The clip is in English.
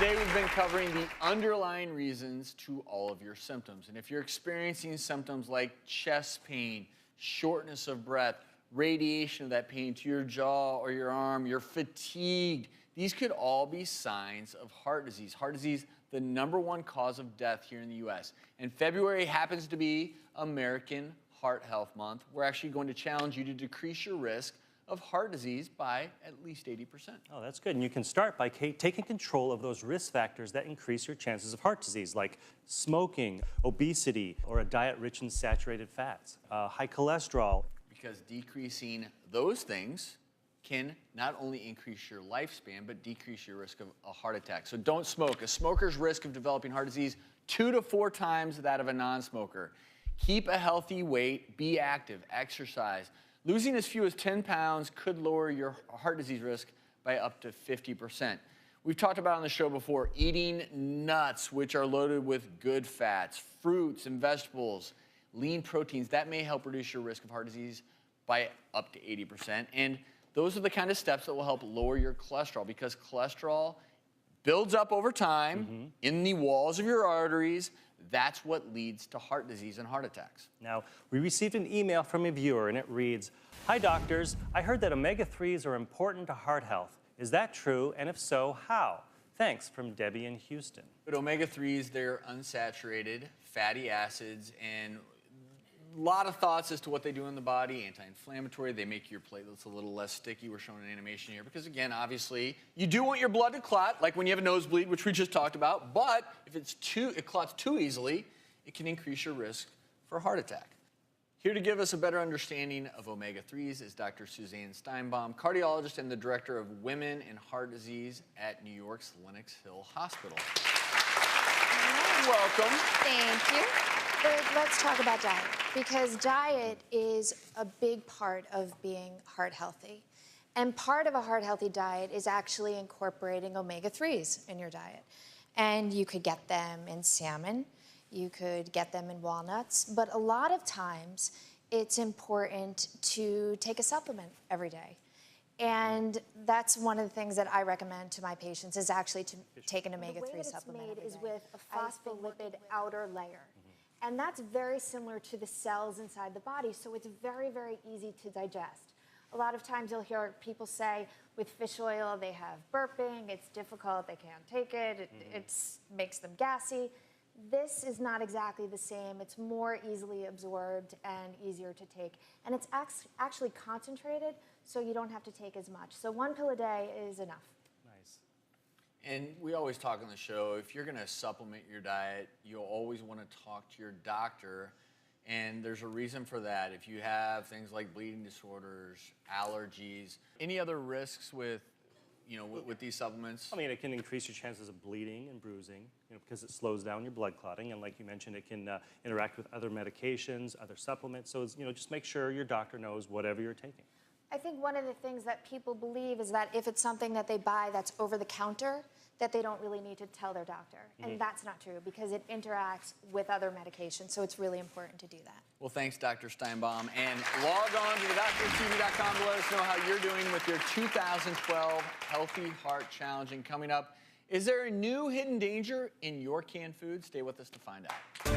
Today we've been covering the underlying reasons to all of your symptoms. And if you're experiencing symptoms like chest pain, shortness of breath, radiation of that pain to your jaw or your arm, you're fatigued, these could all be signs of heart disease. Heart disease, the #1 cause of death here in the U.S. And February happens to be American Heart Health Month. We're actually going to challenge you to decrease your risk of heart disease by at least 80%. Oh, that's good. And you can start by taking control of those risk factors that increase your chances of heart disease, like smoking, obesity, or a diet rich in saturated fats, high cholesterol. Because decreasing those things can not only increase your lifespan, but decrease your risk of a heart attack. So don't smoke. A smoker's risk of developing heart disease, 2 to 4 times that of a non-smoker. Keep a healthy weight, be active, exercise. Losing as few as 10 pounds could lower your heart disease risk by up to 50%. We've talked about on the show before, eating nuts, which are loaded with good fats, fruits and vegetables, lean proteins. That may help reduce your risk of heart disease by up to 80%. And those are the kind of steps that will help lower your cholesterol, because cholesterol builds up over time in the walls of your arteries. That's what leads to heart disease and heart attacks. Now, we received an email from a viewer, and it reads, "Hi doctors, I heard that omega-3s are important to heart health. Is that true? And if so, how? Thanks," from Debbie in Houston. But omega-3s, they're unsaturated fatty acids, and a lot of thoughts as to what they do in the body. Anti-inflammatory, they make your platelets a little less sticky. We're showing an animation here because, again, obviously, you do want your blood to clot, like when you have a nosebleed, which we just talked about, but if it clots too easily, it can increase your risk for a heart attack. Here to give us a better understanding of omega-3s is Dr. Suzanne Steinbaum, cardiologist and the director of Women and Heart Disease at New York's Lenox Hill Hospital. Welcome. Thank you. Let's talk about diet, because diet is a big part of being heart healthy. And part of a heart healthy diet is actually incorporating omega-3s in your diet. And you could get them in salmon, you could get them in walnuts, but a lot of times it's important to take a supplement every day. And that's one of the things that I recommend to my patients, is actually to take an omega-3 supplement every day. The way that it's made is with a phospholipid outer layer. And that's very similar to the cells inside the body, so it's very, very easy to digest. A lot of times you'll hear people say with fish oil they have burping, it's difficult, they can't take it, it makes them gassy. This is not exactly the same. It's more easily absorbed and easier to take. And it's actually concentrated, so you don't have to take as much. So 1 pill a day is enough. And we always talk on the show, if you're going to supplement your diet, you'll always want to talk to your doctor. And there's a reason for that. If you have things like bleeding disorders, allergies, any other risks with, with these supplements? I mean, it can increase your chances of bleeding and bruising, because it slows down your blood clotting. And like you mentioned, it can interact with other medications, other supplements. So, just make sure your doctor knows whatever you're taking. I think one of the things that people believe is that if it's something that they buy that's over the counter, that they don't really need to tell their doctor. And that's not true, because it interacts with other medications, so it's really important to do that. Well, thanks, Dr. Steinbaum. And log on to thedoctorstv.com to let us know how you're doing with your 2012 Healthy Heart Challenge. And coming up, is there a new hidden danger in your canned food? Stay with us to find out.